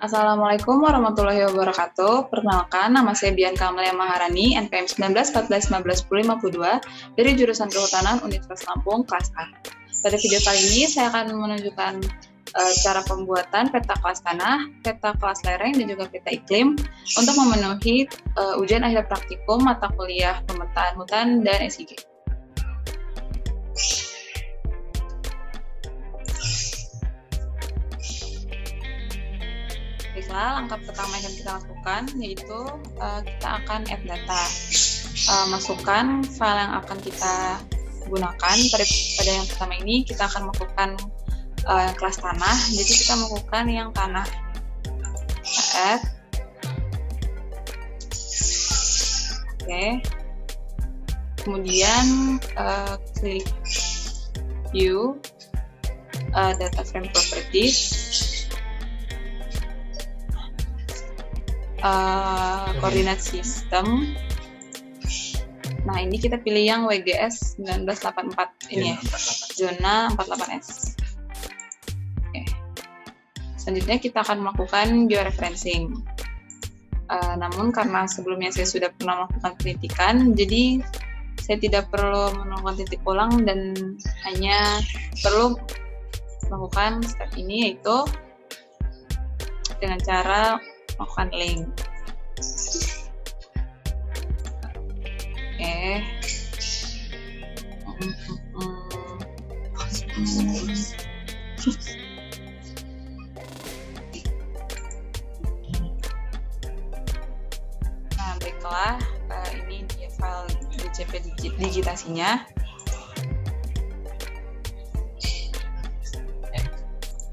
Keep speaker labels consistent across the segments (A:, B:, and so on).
A: Assalamualaikum warahmatullahi wabarakatuh. Perkenalkan, nama saya Bianca Amelia Maharani, NPM 1914191052 dari jurusan Kehutanan Universitas Lampung, kelas A. Pada video kali ini, saya akan menunjukkan cara pembuatan peta kelas tanah, peta kelas lereng, dan juga peta iklim untuk memenuhi ujian akhir praktikum mata kuliah pemetaan hutan dan SIG. Baiklah, langkah pertama yang akan kita lakukan yaitu kita akan add data. Masukkan file yang akan kita gunakan. Pada yang pertama ini kita akan melakukan kelas tanah, jadi kita melakukan yang tanah. Add. Oke. Kemudian klik view data frame properties. Koordinat sistem. Nah, ini kita pilih yang WGS 1984 ini ya, zona 48S. Oke. Selanjutnya kita akan melakukan georeferencing. Namun karena sebelumnya saya sudah pernah melakukan penelitikan, jadi saya tidak perlu melakukan titik ulang dan hanya perlu melakukan step ini, yaitu dengan cara melakukan link. Oke. Nah, baiklah, ini dia file DCP digitasinya.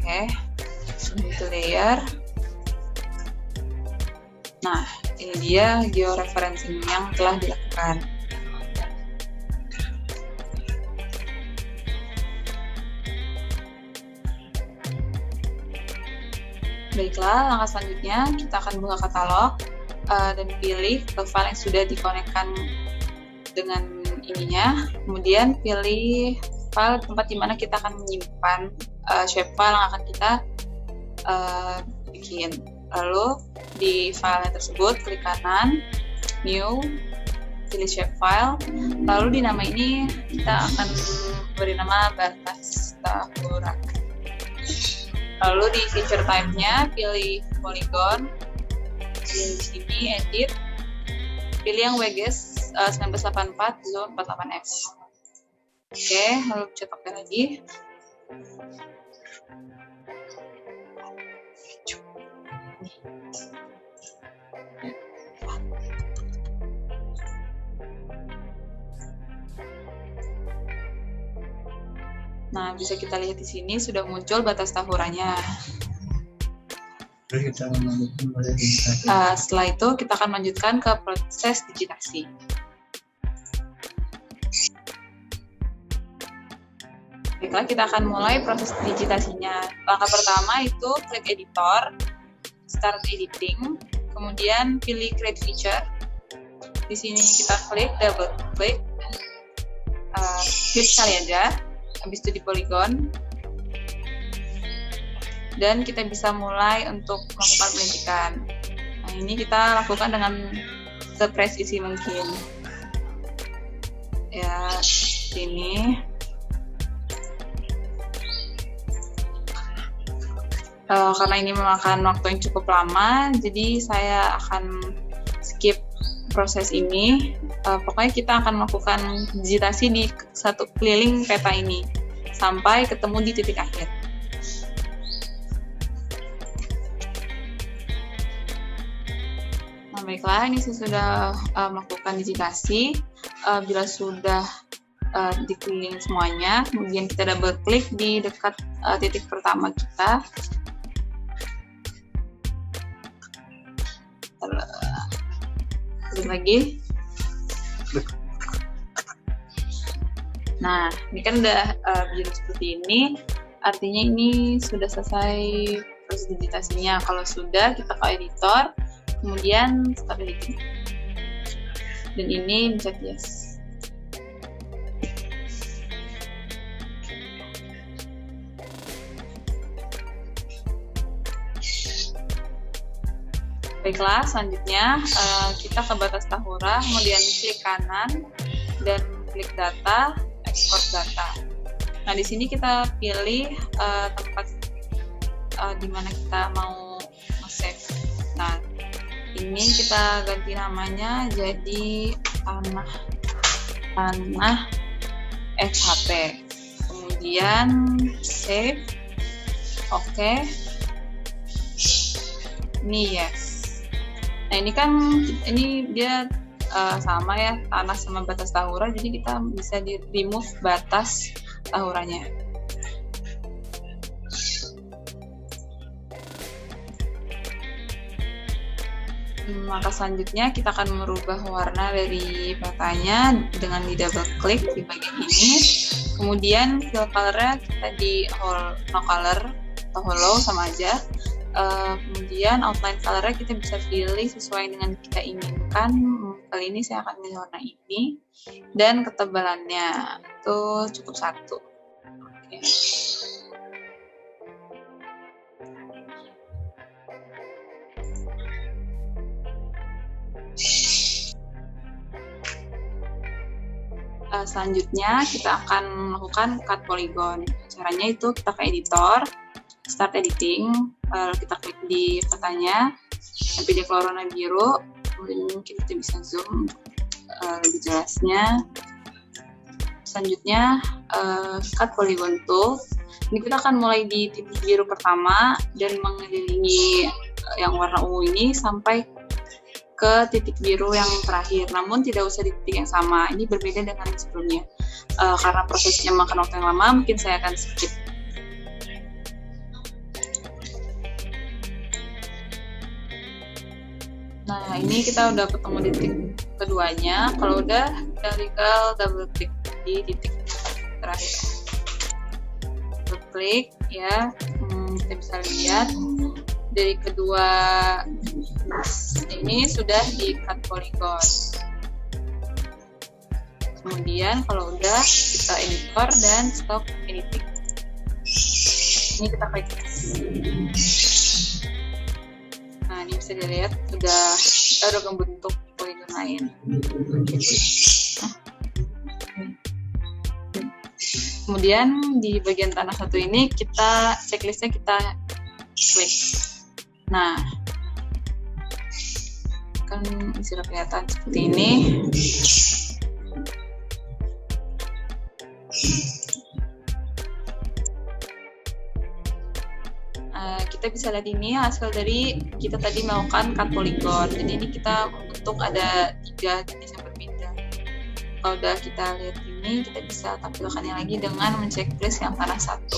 A: Oke, itu layer. Nah, ini dia georeferencing yang telah dilakukan. Baiklah, langkah selanjutnya kita akan buka katalog dan pilih ke file yang sudah dikonekkan dengan ininya. Kemudian pilih file tempat di mana kita akan menyimpan shapefile yang akan kita bikin. Lalu di file tersebut klik kanan, new, pilih shapefile, lalu di nama ini kita akan beri nama batas tahura. Lalu di feature type-nya pilih polygon, pilih di sini edit, pilih yang WGS 1984 zone 48S. Oke, lalu cetak lagi. Nah, bisa kita lihat di sini sudah muncul batas tahuranya. Setelah itu kita akan lanjutkan ke proses digitasi. Baiklah, kita akan mulai proses digitasinya. Langkah pertama itu klik editor, start editing, kemudian pilih create feature. Di sini kita klik, double klik, klik sekali aja. Habis itu di polygon, dan kita bisa mulai untuk melakukan penelitikan. Nah, ini kita lakukan dengan sepresisi mungkin. Ya, sini. Karena ini memakan waktu yang cukup lama, jadi saya akan skip proses ini. Pokoknya kita akan melakukan digitasi di satu keliling peta ini sampai ketemu di titik akhir. Nah, baiklah, ini saya sudah melakukan digitasi. Bila sudah dikeliling semuanya, kemudian kita double klik di dekat titik pertama kita. Klik lagi. Nah, ini kan udah jadi seperti ini, artinya ini sudah selesai proses digitasinya. Kalau sudah, kita ke editor, kemudian start editing. Dan ini bisa yes. Baiklah, selanjutnya kita ke batas tahura, kemudian klik kanan dan klik data, ekspor data. Nah, di sini kita pilih tempat di mana kita mau nge-save. Nah, ini kita ganti namanya jadi tanah FHP. Kemudian save. Oke. Ini yes. Nah, ini dia sama ya, tanah sama batas tahura, jadi kita bisa di remove batas tahuranya. Maka selanjutnya kita akan merubah warna dari petanya dengan di double klik di bagian ini. Kemudian fill color-nya kita di no color atau hollow sama aja. Kemudian outline color-nya kita bisa pilih sesuai dengan kita inginkan. Kali ini saya akan pilih warna ini, dan ketebalannya itu cukup 1. Oke. Selanjutnya kita akan melakukan cut polygon. Caranya itu kita ke editor, start editing, lalu kita klik di petanya sampai dia keluar warna biru. Kemudian mungkin kita bisa zoom lebih jelasnya. Selanjutnya cut polygon tool. Ini kita akan mulai di titik biru pertama dan mengelilingi yang warna ungu ini sampai ke titik biru yang terakhir, namun tidak usah di titik yang sama. Ini berbeda dengan sebelumnya. Karena prosesnya makan waktu yang lama, mungkin saya akan skip. Nah, ini kita udah ketemu di titik keduanya. Kalau udah, kita tinggal double klik di titik terakhir. Double klik ya, kita bisa lihat dari kedua ini sudah di cut polygon. Kemudian kalau udah, kita editor dan stop editing. Ini kita klik. Nah, ini bisa dilihat kita udah membentuk polygon lain. Kemudian di bagian tanah satu ini kita checklistnya kita klik. Nah, kan sudah kelihatan seperti ini. Kita bisa lihat ini hasil dari kita tadi melakukan cut polygon. Jadi ini kita membentuk ada 3 jenis yang berbeda. Kalau udah kita lihat ini, kita bisa tampilkannya lagi dengan men-checklist yang tanah satu.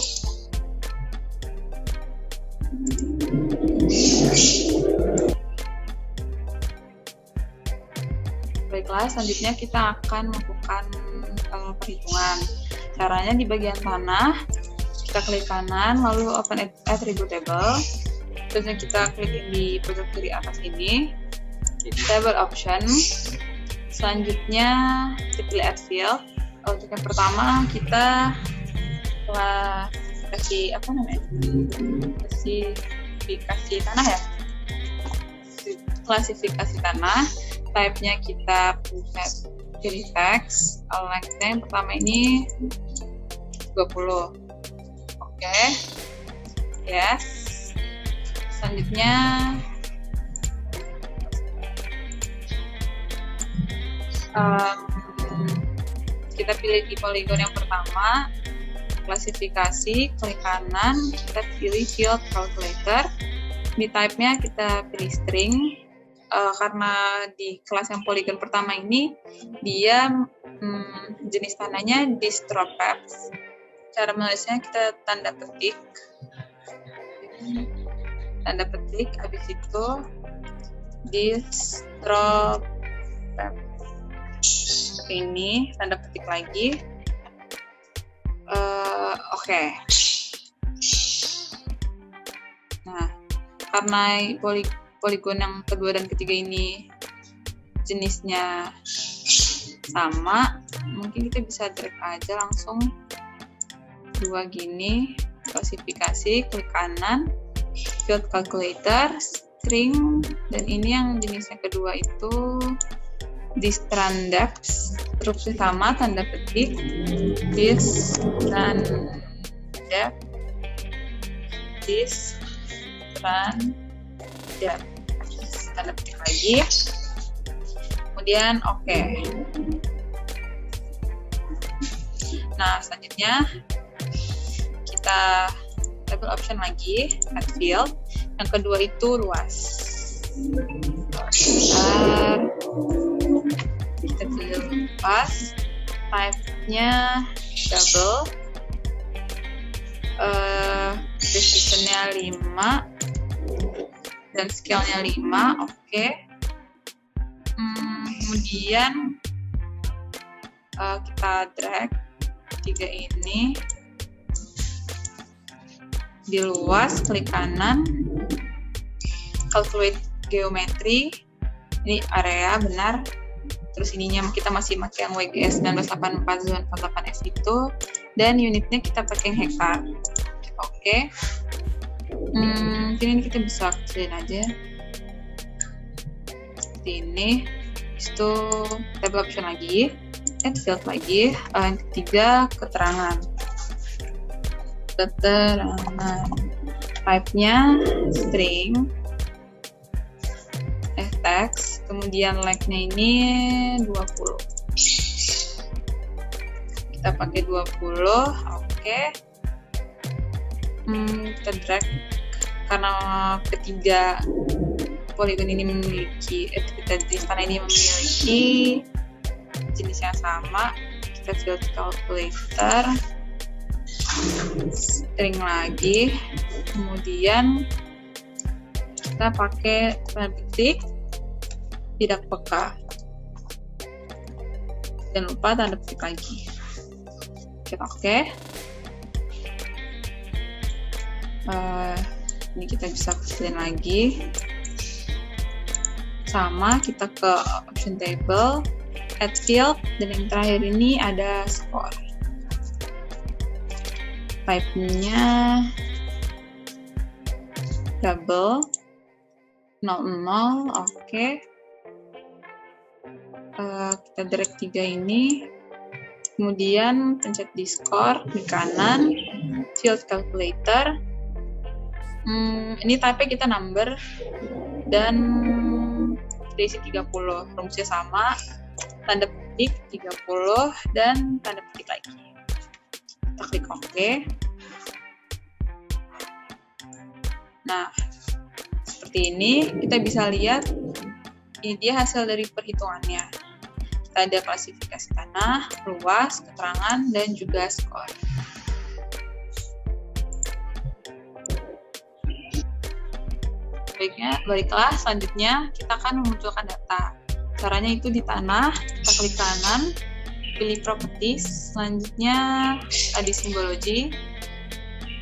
A: Baiklah, selanjutnya kita akan melakukan perhitungan. Caranya di bagian tanah, kita klik kanan, lalu open attribute table. Terus kita klik di pojok kiri atas ini, table option. Selanjutnya kita pilih add field. Untuk yang pertama kita kasih klasifikasi tanah ya. Klasifikasi tanah. Type-nya kita pilih teks. Length-nya yang pertama ini 20. Oke. Yes. Selanjutnya kita pilih di polygon yang pertama, klasifikasi, klik kanan, kita pilih field calculator. Di type-nya kita pilih string. Karena di kelas yang polygon pertama ini dia jenis tanahnya distropaph. Cara menulisnya kita tanda petik, habis itu distropaph seperti ini, tanda petik lagi. Oke. Nah, karena polygon yang kedua dan ketiga ini jenisnya sama, mungkin kita bisa drag aja langsung 2 gini, klasifikasi, klik kanan, field calculator, string, dan ini yang jenis yang kedua itu distrandeps, terus sama tanda petik distrandeps, tanda petik lagi, kemudian oke. Nah, selanjutnya kita label option lagi, add field. Yang kedua itu luas. Kita pilih luas, type-nya double, precision-nya 5, dan scale-nya 5, oke. Kemudian kita drag 3 ini di luas, klik kanan, calculate geometry, ini area benar, terus ininya kita masih pakai yang WGS 1984 zona 48S itu, dan unitnya kita pakai yang hektar. Oke. Mungkin ini kita bisa kecilin aja seperti ini. Itu tabel option lagi, add field lagi. Yang ketiga, keterangan. Type-nya string, text, kemudian length-nya ini 20. Kita pakai 20, oke. Kita drag karena ketiga polygon ini memiliki, karena ini memiliki jenis yang sama, kita field calculator, string lagi, kemudian kita pakai tanda petik tidak peka, jangan lupa tanda petik lagi. Oke. Ini kita bisa kecilin lagi, sama kita ke option table, add field, dan yang terakhir ini ada score. Type-nya double 00, oke. Kita drag 3 ini, kemudian pencet di score di kanan, field calculator. Ini type-nya kita number, dan diisi 30, rumusnya sama, tanda petik 30, dan tanda petik lagi. Kita klik OK. Nah, seperti ini kita bisa lihat, ini dia hasil dari perhitungannya. Kita ada klasifikasi tanah, luas, keterangan, dan juga skor. Baiklah, selanjutnya kita akan memunculkan data. Caranya itu di tanah, kita klik kanan, pilih properties, selanjutnya di simbology,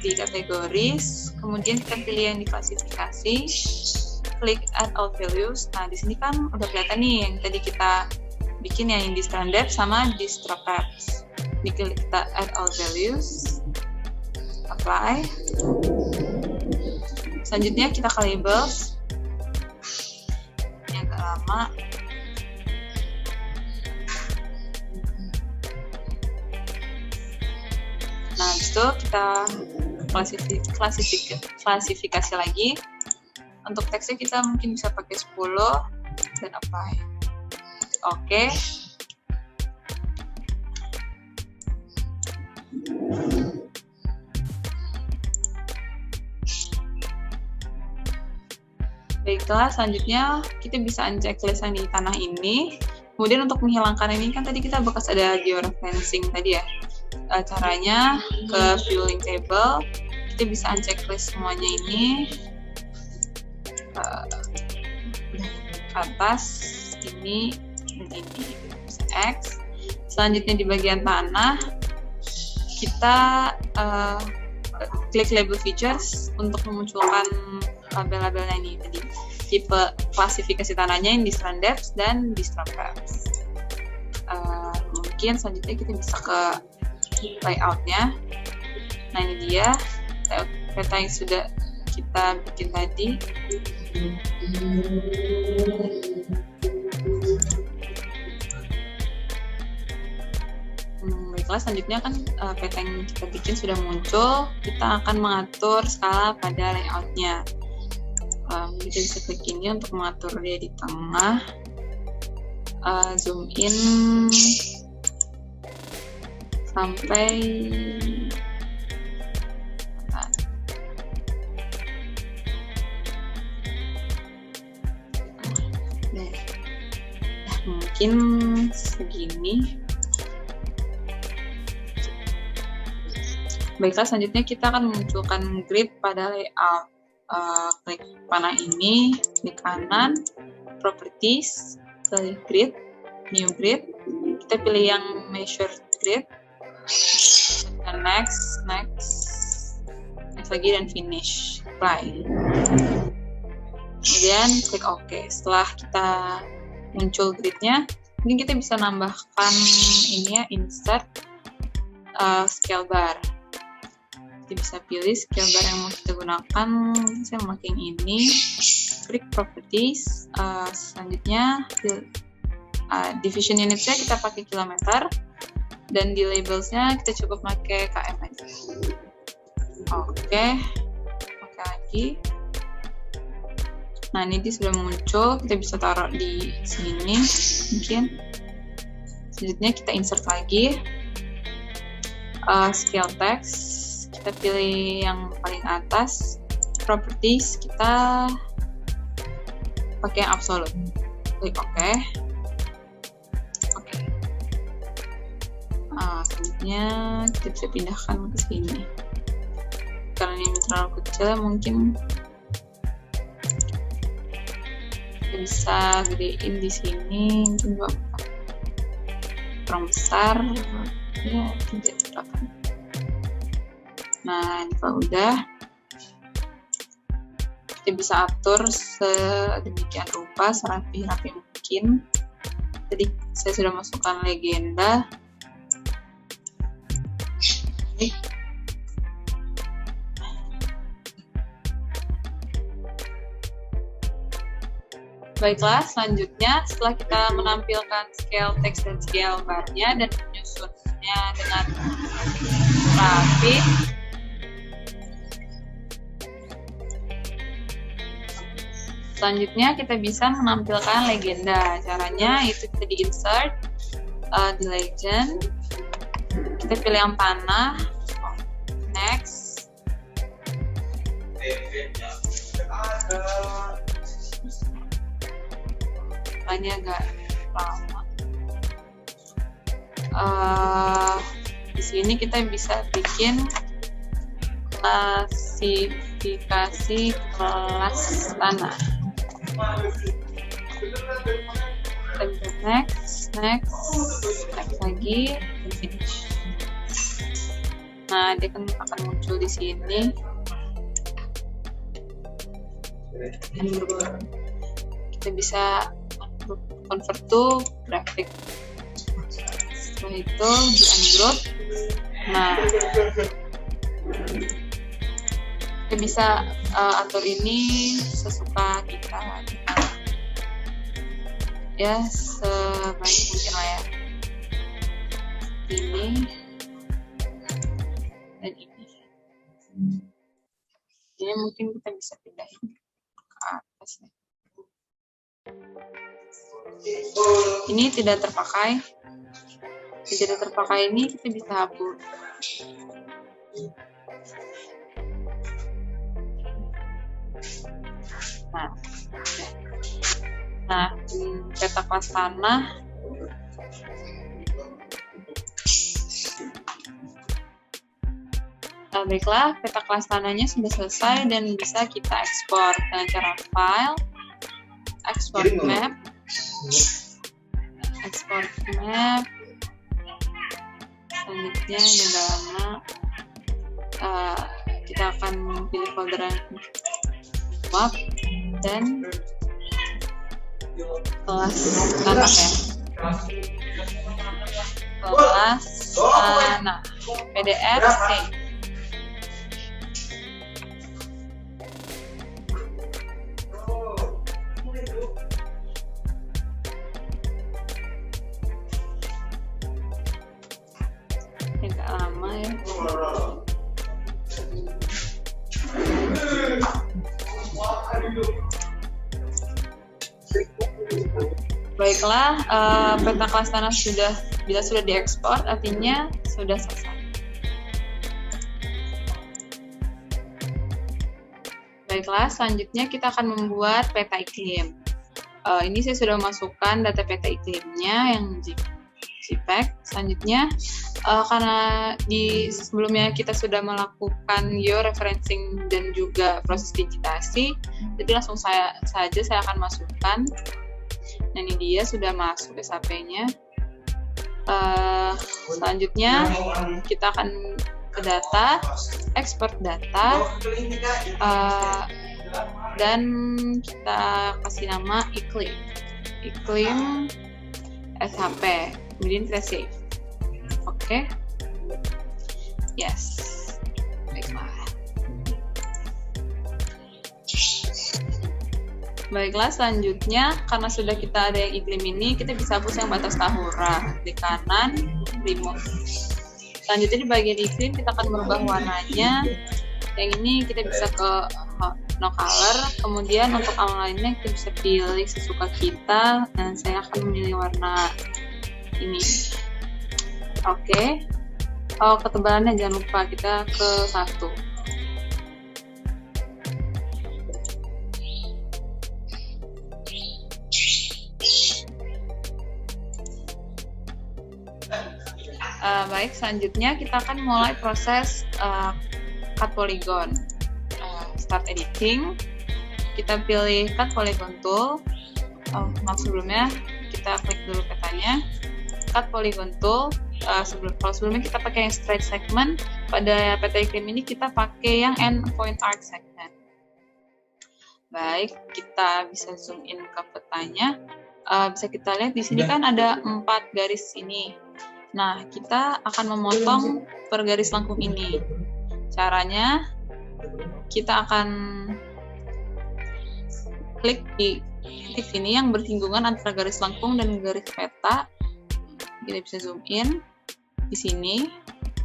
A: di kategoris, kemudian kita pilih yang diklasifikasi, klik add all values. Nah, di sini kan udah kelihatan nih yang tadi kita bikin yang di standard sama di strocaps. Diklik kita add all values, apply. Selanjutnya kita ke labels. Ini agak lama. Nah, habis itu kita klasifikasi lagi. Untuk teksnya kita mungkin bisa pakai 10 dan apply. Oke. Baiklah, selanjutnya kita bisa unchecklist yang di tanah ini. Kemudian untuk menghilangkan ini kan tadi kita bekas ada georeferencing tadi ya. Caranya ke view link table, kita bisa unchecklist semuanya ini. Ke atas ini dan ini bisa X. Selanjutnya di bagian tanah kita klik label features untuk memunculkan label-labelnya ini tadi, tipe klasifikasi tanahnya yang di Strandeps dan di Strocaps. Mungkin selanjutnya kita bisa ke layoutnya. Nah, ini dia layout peta yang sudah kita bikin tadi. Baiklah, selanjutnya kan peta yang kita bikin sudah muncul. Kita akan mengatur skala pada layoutnya. Kita bisa klik ini untuk mengatur dia di tengah. Zoom in sampai mungkin segini. Baiklah, selanjutnya kita akan memunculkan grid pada layout. Klik panah ini, klik kanan, properties, pilih grid, new grid. Kita pilih yang measure grid, dan next lagi, dan finish, apply. Kemudian klik OK. Setelah kita muncul gridnya, mungkin kita bisa nambahkan ini ya, insert scale bar. Kita bisa pilih scale bar yang mau kita gunakan. Saya memakai yang ini. Klik properties. Selanjutnya division unitnya kita pakai kilometer, dan di labelsnya kita cukup pakai km aja. Oke, pakai lagi. Nah, ini dia sudah muncul. Kita bisa taruh di sini mungkin. Selanjutnya kita insert lagi scale text. Kita pilih yang paling atas. Properties kita pakai yang absolute. Klik OK. Selanjutnya kita bisa pindahkan ke sini. Karena ini terlalu kecil, mungkin kita bisa gedein di sini, mungkin 24. Kurang besar, ya 38. Nah, ini kalau udah, kita bisa atur sedemikian rupa, serapi-rapi mungkin. Jadi saya sudah masukkan legenda. Baiklah, selanjutnya setelah kita menampilkan scale text dan scale bar-nya dan menyusunnya dengan rapi, selanjutnya kita bisa menampilkan legenda. Caranya itu kita di insert di legend, kita pilih yang panah, next, ini agak lama. Di sini kita bisa bikin klasifikasi kelas tanah. Kita bisa next lagi, dan finish. Nah, dia akan muncul di sini. Kita bisa convert to graphic. Setelah itu di ungroup. Nah, kita bisa atur ini sesuka kita. Ya, sebaik mungkin lah ya. Ini dan ini. Ini mungkin kita bisa pindahin ke atas. Ini tidak terpakai. Tidak terpakai ini kita bisa hapus. Nah, peta kelas tanah. Baiklah, peta kelas tanahnya sudah selesai dan bisa kita ekspor dengan cara file, export map, selanjutnya ini lama. Kita akan pilih folder yang map dan kelas tanah ya, kelas tanah PDF save. Baiklah, peta kelas tanah bila sudah diekspor, artinya sudah selesai. Baiklah, selanjutnya kita akan membuat peta iklim. Ini saya sudah masukkan data peta iklimnya yang JPEG. Selanjutnya, karena sebelumnya kita sudah melakukan georeferencing dan juga proses digitasi, jadi langsung saja saya akan masukkan. Nah, ini dia sudah masuk SAP-nya. Selanjutnya kita akan ke data, export data, dan kita kasih nama iklim SHP, kemudian kita save. Oke. Yes. Baiklah, selanjutnya karena sudah kita ada yang iklim ini, kita bisa hapus yang batas tahura. Di kanan, remove. Selanjutnya di bagian iklim kita akan merubah warnanya. Yang ini kita bisa ke no color. Kemudian untuk awal lainnya kita bisa pilih sesuka kita. Dan saya akan memilih warna ini. Oke. Oh, ketebalannya jangan lupa kita ke 1. Baik, selanjutnya kita akan mulai proses cut polygon. Start editing, kita pilih cut polygon tool. Sebelumnya kita klik dulu petanya, cut polygon tool. Kalau sebelumnya kita pakai yang straight segment, pada peta iklim ini kita pakai yang end point arc segment. Baik, kita bisa zoom in ke petanya. Bisa kita lihat di sini kan ada 4 garis ini. Nah, kita akan memotong per garis lengkung ini. Caranya, kita akan klik di titik ini yang bersinggungan antara garis lengkung dan garis peta. Kita bisa zoom in di sini.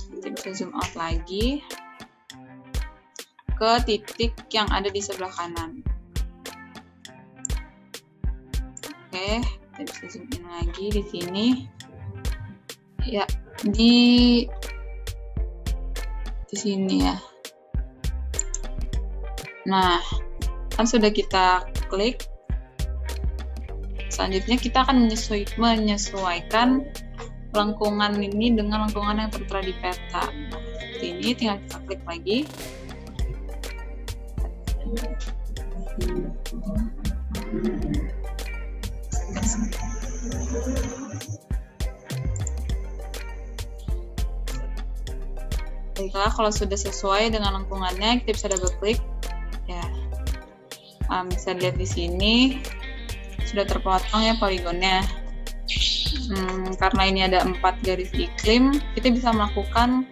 A: Kita bisa zoom out lagi ke titik yang ada di sebelah kanan. Oke, kita bisa zoom in lagi di sini. Ya, di sini ya. Nah, kan sudah kita klik. Selanjutnya kita akan menyesuaikan lengkungan ini dengan lengkungan yang tertera di peta. Seperti ini, tinggal kita klik lagi. Baiklah, kalau sudah sesuai dengan lengkungannya, kita bisa double klik. Ya, bisa lihat di sini sudah terpotong ya poligonnya. Karena ini ada 4 garis iklim, kita bisa melakukan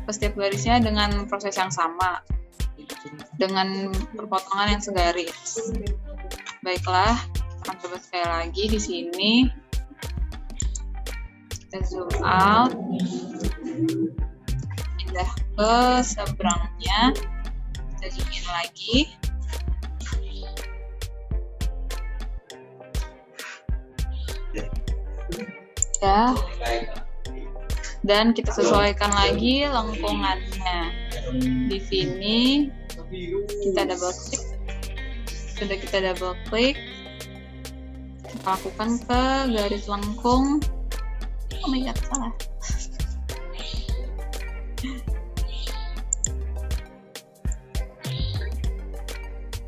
A: setiap garisnya dengan proses yang sama, dengan perpotongan yang segaris. Baiklah, kita akan coba sekali lagi di sini. Kita zoom out. Pindah ke seberangnya, kita zoom in lagi. Ya, dan kita sesuaikan lagi lengkungannya. Di sini kita double klik. Sudah kita double klik, kita lakukan ke garis lengkung. Oh my god, salah.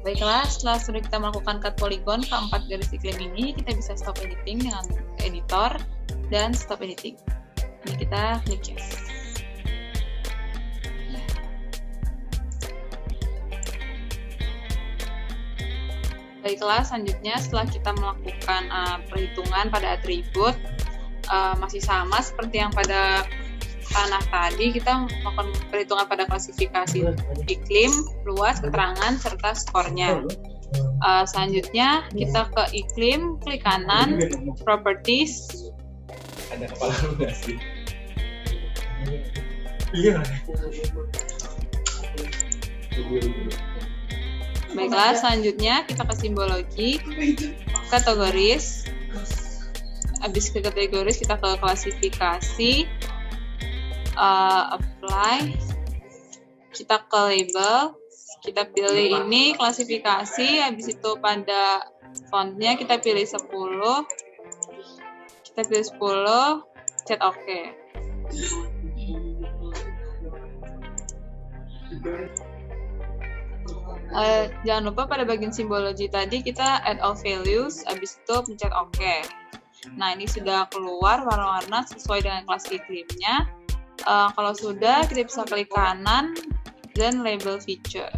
A: Baiklah, setelah sudah kita melakukan cut polygon ke 4 garis iklim ini, kita bisa stop editing dengan editor dan stop editing. Ini kita klik yes. Baiklah, selanjutnya setelah kita melakukan perhitungan pada atribut, masih sama seperti yang pada tanah tadi, kita melakukan perhitungan pada klasifikasi iklim, luas, keterangan, serta skornya. Selanjutnya kita ke iklim, klik kanan, properties.
B: Ada kepala lu nggak sih? Iya.
A: Baiklah, selanjutnya kita ke simbologi, kategoris, habis ke kategoris kita ke klasifikasi, apply, kita ke label, kita pilih ini klasifikasi, habis itu pada fontnya kita pilih 10, kita pilih 10, cet OK. Jangan lupa pada bagian simbologi tadi kita add all values, habis itu pencet OK. Nah, ini sudah keluar warna-warna sesuai dengan kelas iklimnya. Kalau sudah, kita bisa klik kanan dan label feature.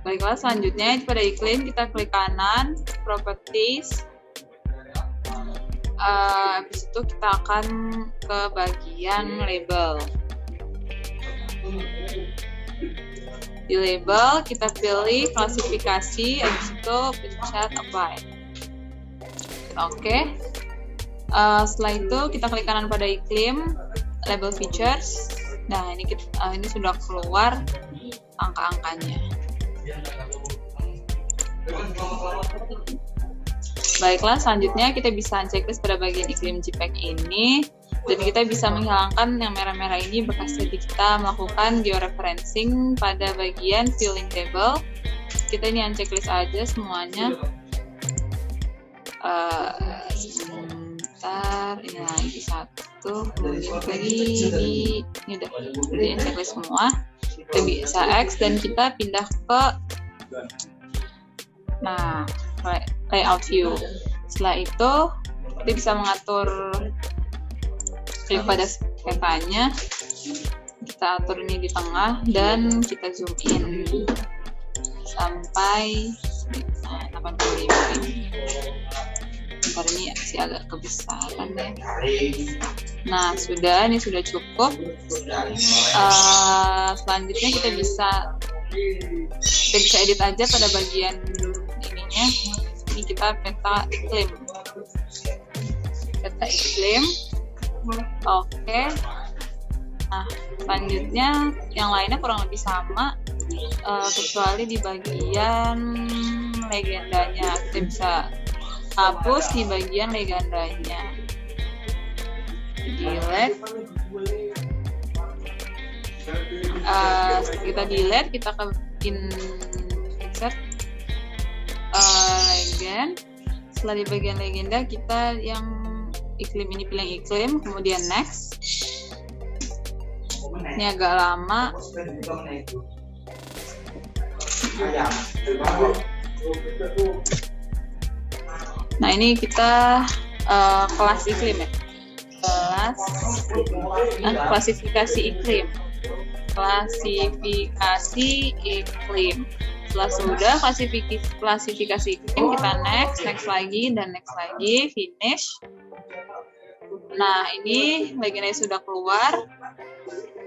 A: Baiklah, selanjutnya pada iklim kita klik kanan, properties. Habis itu kita akan ke bagian label. Di label kita pilih klasifikasi, habis itu pencet apply. Oke. Setelah itu kita klik kanan pada iklim, label features. Nah, ini sudah keluar angka-angkanya. Baiklah, selanjutnya kita bisa checklist pada bagian iklim JPEG ini, dan kita bisa menghilangkan yang merah-merah ini bekas jadi kita melakukan georeferencing pada bagian filling table. Kita ini unchecklist aja semuanya. Sebentar, ini lagi satu, kemudian lagi ini udah unchecklist semua. Kita bisa X dan kita pindah ke layout view. Setelah itu kita bisa mengatur, klik pada petanya, kita atur ini di tengah dan kita zoom in sampai 85 ini. Bentar, ini masih agak kebesaran ya. Nah, ini sudah cukup. Selanjutnya kita bisa edit aja pada bagian ininya. Ini kita peta iklim. Oke. Nah, selanjutnya yang lainnya kurang lebih sama, kecuali di bagian legendanya. Kita bisa hapus di bagian legendanya. Delete. Kita delete, kita ke insert legend. Setelah di bagian legenda kita yang iklim ini pilih iklim, kemudian next. Ini agak lama. Nah, ini kita kelas iklim ya. Klasifikasi iklim. Klasifikasi iklim. Setelah sudah klasifikasi iklim, kita next lagi, dan next lagi, finish. Nah, ini legendanya sudah keluar.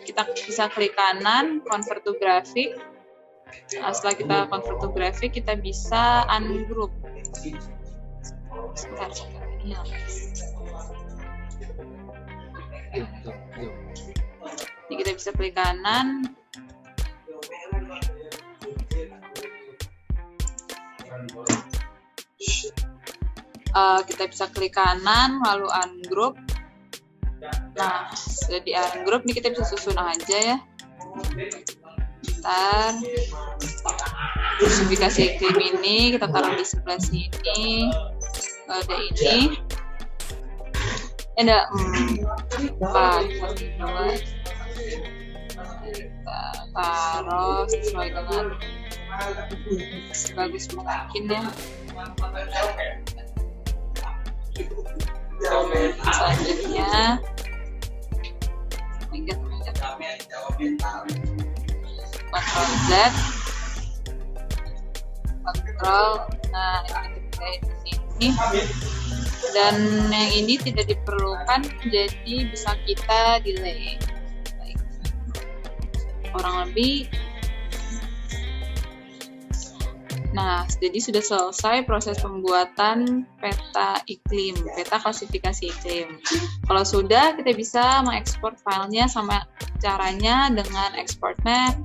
A: Kita bisa klik kanan, convert to graphic. Setelah kita convert to graphic, kita bisa ungroup. Sebentar. Ini kita bisa klik kanan. Kita bisa klik kanan lalu ungroup. Nah, sudah di ungroup, ini kita bisa susun aja ya. Bentar. Klasifikasi iklim ini kita taruh di sebelah sini. Ada ini. Ada 4, 2. Kita taruh sesuai dengan sebagus mungkin ya. Selanjutnya Ctrl Z, Ctrl, nah ini di sini, dan yang ini tidak diperlukan, jadi bisa kita delay. Baik. Kurang lebih. Nah, jadi sudah selesai proses pembuatan peta iklim, peta klasifikasi iklim. Kalau sudah, kita bisa mengekspor filenya, sama caranya dengan export map.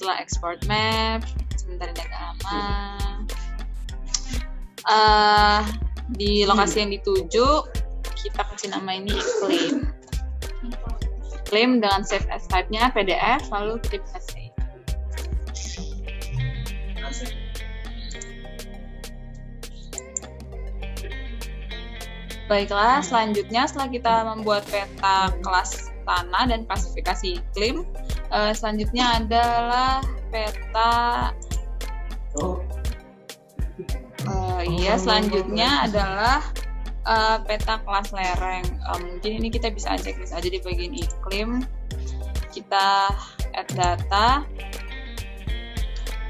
A: Setelah export map, sebentar ini agak lama. Di lokasi yang dituju, kita kasih nama ini claim. Claim dengan save as type-nya PDF, lalu kita bisa save. Baiklah, selanjutnya setelah kita membuat peta kelas tanah dan klasifikasi iklim, selanjutnya adalah peta selanjutnya adalah peta kelas lereng. Mungkin ini kita bisa checklist aja di bagian iklim. Kita add data,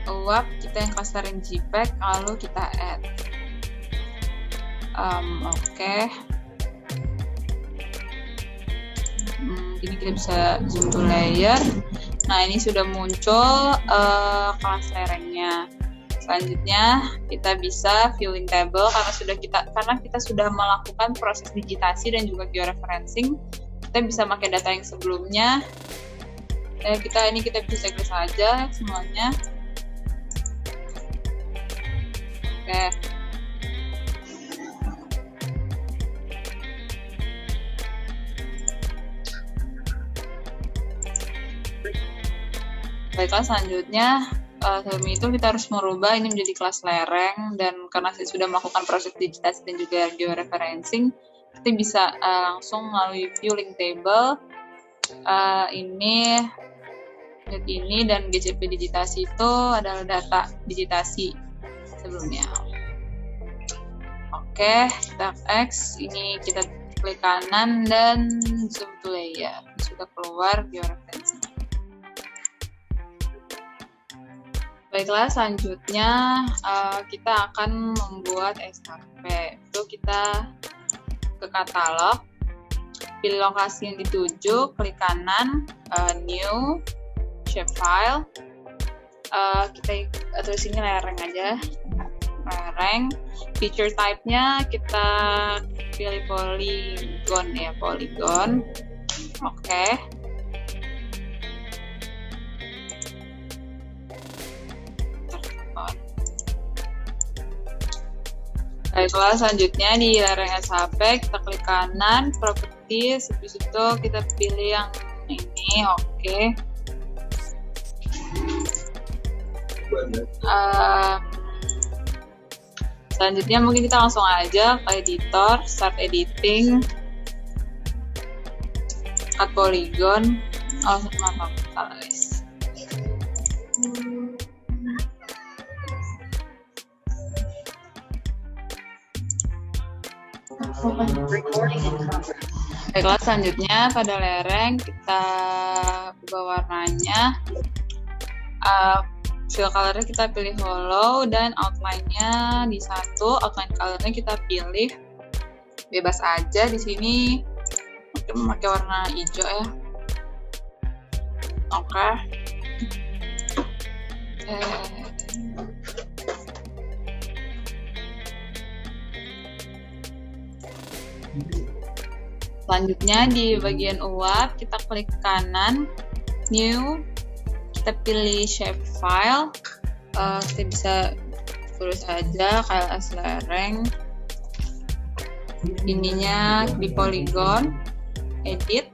A: uap kita yang kelas lereng JPEG, lalu kita add. Oke. Ini kita bisa zoom to layer. Nah, ini sudah muncul kelas lerengnya. Selanjutnya kita bisa viewing table karena kita sudah melakukan proses digitasi dan juga georeferencing. Kita bisa pakai data yang sebelumnya. Kita bisa checklist saja semuanya. Oke. Baiklah, selanjutnya sebelum itu kita harus merubah ini menjadi kelas lereng, dan karena saya sudah melakukan proses digitasi dan juga georeferencing, kita bisa langsung melalui viewing table ini dan GCP digitasi itu adalah data digitasi sebelumnya. Oke, kita X, ini kita klik kanan dan zoom to layer. Sudah keluar georeferencing. Baiklah, selanjutnya kita akan membuat SKP. Itu kita ke katalog, pilih lokasi yang dituju, klik kanan, new, shapefile. Kita tulis ini lereng aja, lereng. Feature type-nya kita pilih polygon ya, polygon. Oke. Baiklah, selanjutnya di lereng SHP kita klik kanan, properties, habis itu kita pilih yang ini, oke. Selanjutnya mungkin kita langsung aja ke editor, start editing, cut polygon, maaf, salah guys. Baiklah, selanjutnya pada lereng kita ubah warnanya, fill colornya kita pilih hollow, dan outline-nya di satu, outline colornya kita pilih bebas aja. Di sini mungkin memakai warna hijau ya. Oke. Selanjutnya di bagian uap kita klik kanan, new, kita pilih shapefile, kita bisa tulis aja KLS lereng, ininya di polygon, edit,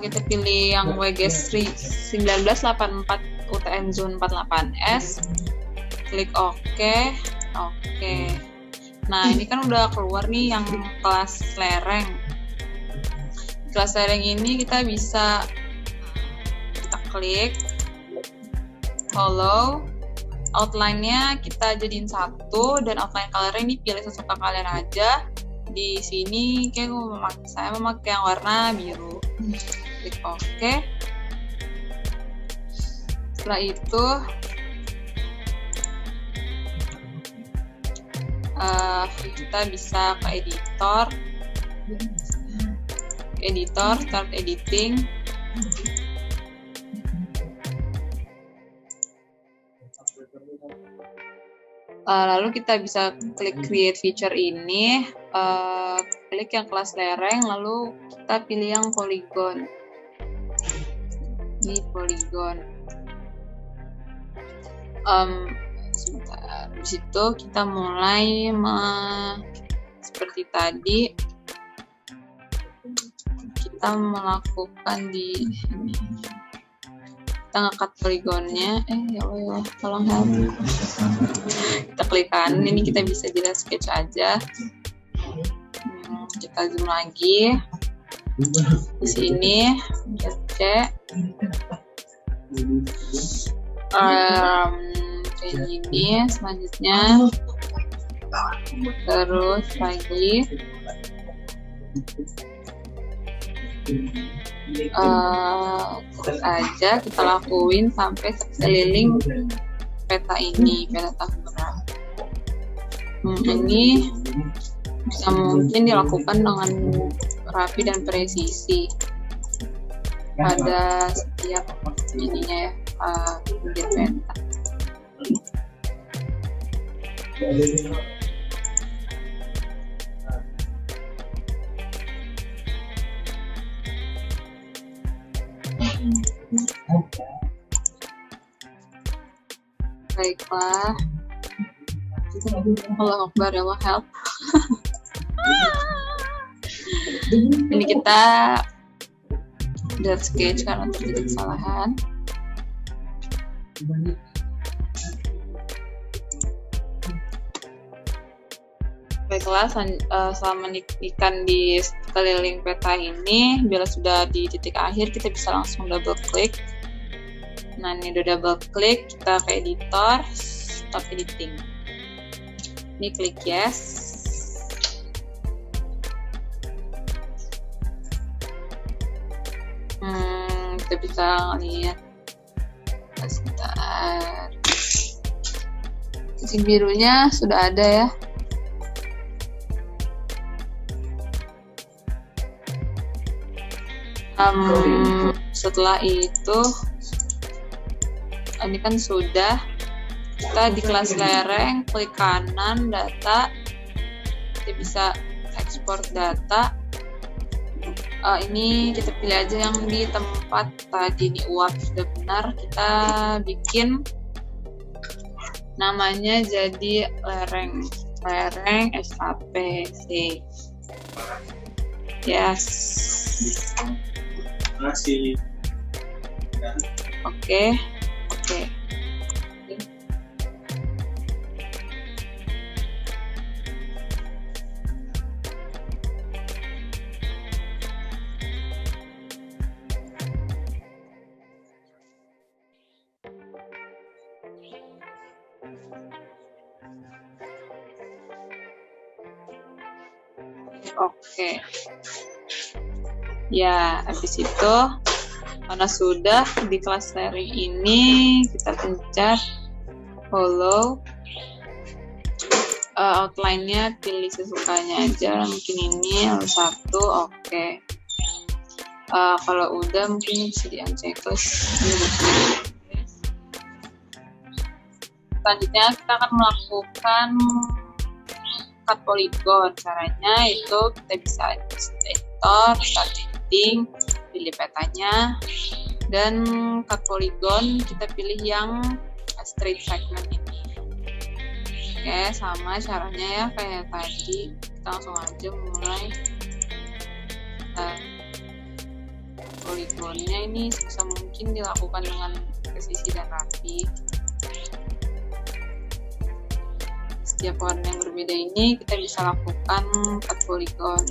A: kita pilih yang WGS 1984 UTM Zone 48S, klik OK. Nah, ini kan udah keluar nih yang kelas lereng. Kelas lereng ini kita bisa klik follow, outline-nya kita jadiin satu, dan outline color-nya ini pilih sesuka kalian aja. Di sini saya memakai yang warna biru. Klik OK. Setelah itu kita bisa ke editor, start editing. Lalu kita bisa klik create feature ini, klik yang kelas lereng, lalu kita pilih yang polygon. Ini polygon. Sebentar, di situ kita mulai seperti tadi kita melakukan di ini. Kita ngangkat poligonnya, ya Allah, tolong help. Kita klik kanan, ini kita bisa di sketch aja. Kita zoom lagi. Di sini kita cek. Kayak gini, selanjutnya terus lagi. Terus aja kita lakuin sampai sekeliling peta ini, peta Tahura. Ini bisa mungkin dilakukan dengan rapi dan presisi pada setiap ininya ya, bibir peta. Baiklah. Allah Akbar, ya Allah help. Ini kita udah sketch karena terjadi kesalahan. Baiklah, selama menitikan di sekeliling peta ini, bila sudah di titik akhir, kita bisa langsung double klik. Nah, ini udah double klik, kita ke editor, stop editing. Ini klik yes. Kita bisa lihat. Sebentar. Titik birunya sudah ada ya. Setelah itu, ini kan sudah, kita di kelas lereng, klik kanan data, kita bisa ekspor data. Ini kita pilih aja yang di tempat tadi, ini uap sudah benar, kita bikin namanya jadi lereng SAPC. Yes.
B: Masih.
A: Oke. Oke. Ya, habis itu karena sudah di kelas lereng ini, kita pencet follow. Outline-nya pilih sesukanya aja, mungkin ini lalu satu, oke. Kalau udah mungkin bisa di unchecklist. Selanjutnya kita akan melakukan cut polygon. Caranya itu kita bisa editor, start editing, pilih petanya, dan cut polygon kita pilih yang straight segment ini. Oke, sama caranya ya kayak tadi. Kita langsung aja mulai. Polygonnya ini sebisa mungkin dilakukan dengan presisi dan rapi. Setiap warna yang berbeda ini kita bisa lakukan cut polygon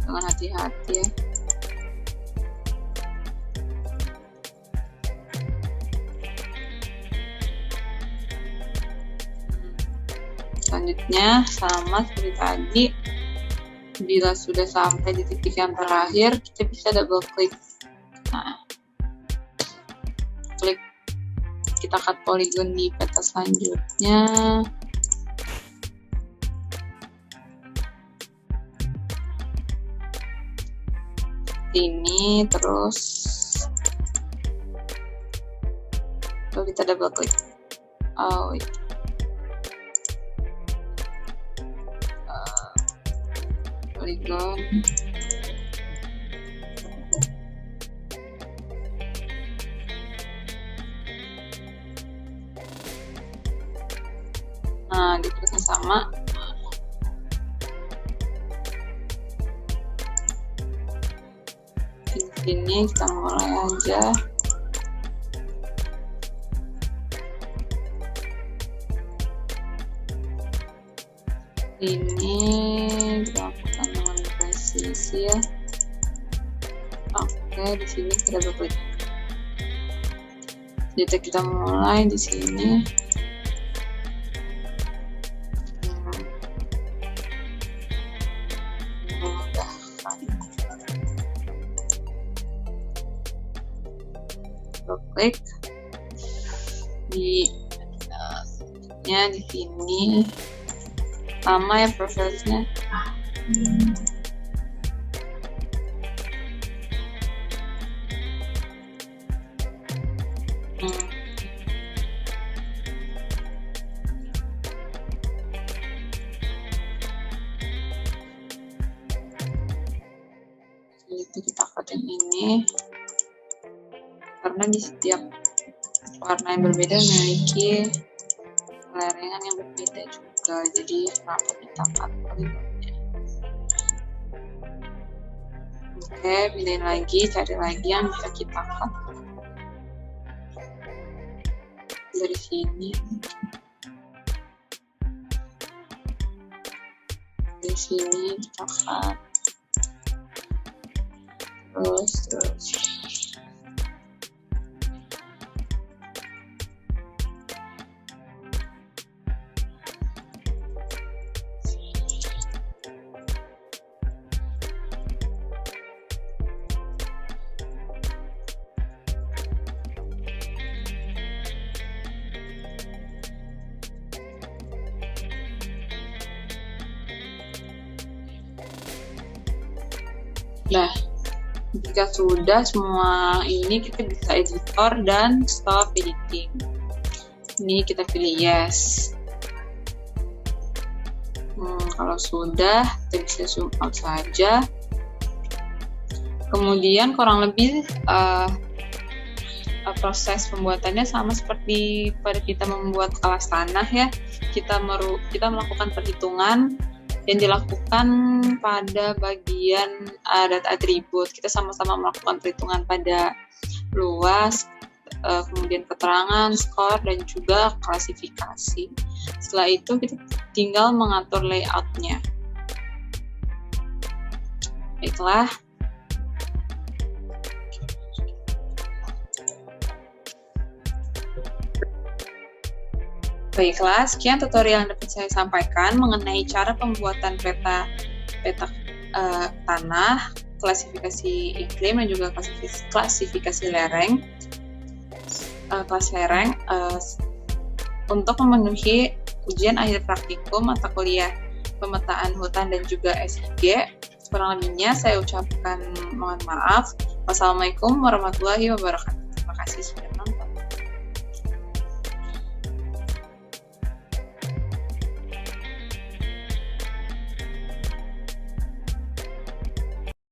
A: dengan hati-hati ya. Selanjutnya sama seperti tadi, bila sudah sampai di titik yang terakhir kita bisa double klik. Nah, klik, kita cut polygon di peta selanjutnya. Ini terus lalu kita double klik. Polygon. sama. Di sini kita mulai aja. Ini dilakukan dengan presisi ya. Oke, di sini kita berklik. Jadi kita mulai di sini. Klik di di sini. Lama ya prosesnya. Jadi kita cutting ini karena di setiap warna yang berbeda memiliki lerengan yang berbeda juga, jadi rapat kita cut polygonnya. Oke, pindahin lagi, cari lagi yang bisa kita cut dari sini. Dari sini kita cut terus. Nah, jika sudah semua ini, kita bisa editor dan stop editing. Ini kita pilih yes. Kalau sudah, kita bisa zoom out saja. Kemudian kurang lebih proses pembuatannya sama seperti pada kita membuat kelas tanah ya. Kita melakukan perhitungan yang dilakukan pada bagian data atribut. Kita sama-sama melakukan perhitungan pada luas, kemudian keterangan, skor, dan juga klasifikasi. Setelah itu kita tinggal mengatur layoutnya. Baiklah. Baiklah, sekian tutorial yang dapat saya sampaikan mengenai cara pembuatan peta tanah, klasifikasi iklim, dan juga klasifikasi lereng, kelas lereng untuk memenuhi ujian akhir praktikum mata kuliah pemetaan hutan dan juga SIG. Kurang lebihnya saya ucapkan mohon maaf. Wassalamualaikum warahmatullahi wabarakatuh. Terima kasih sudah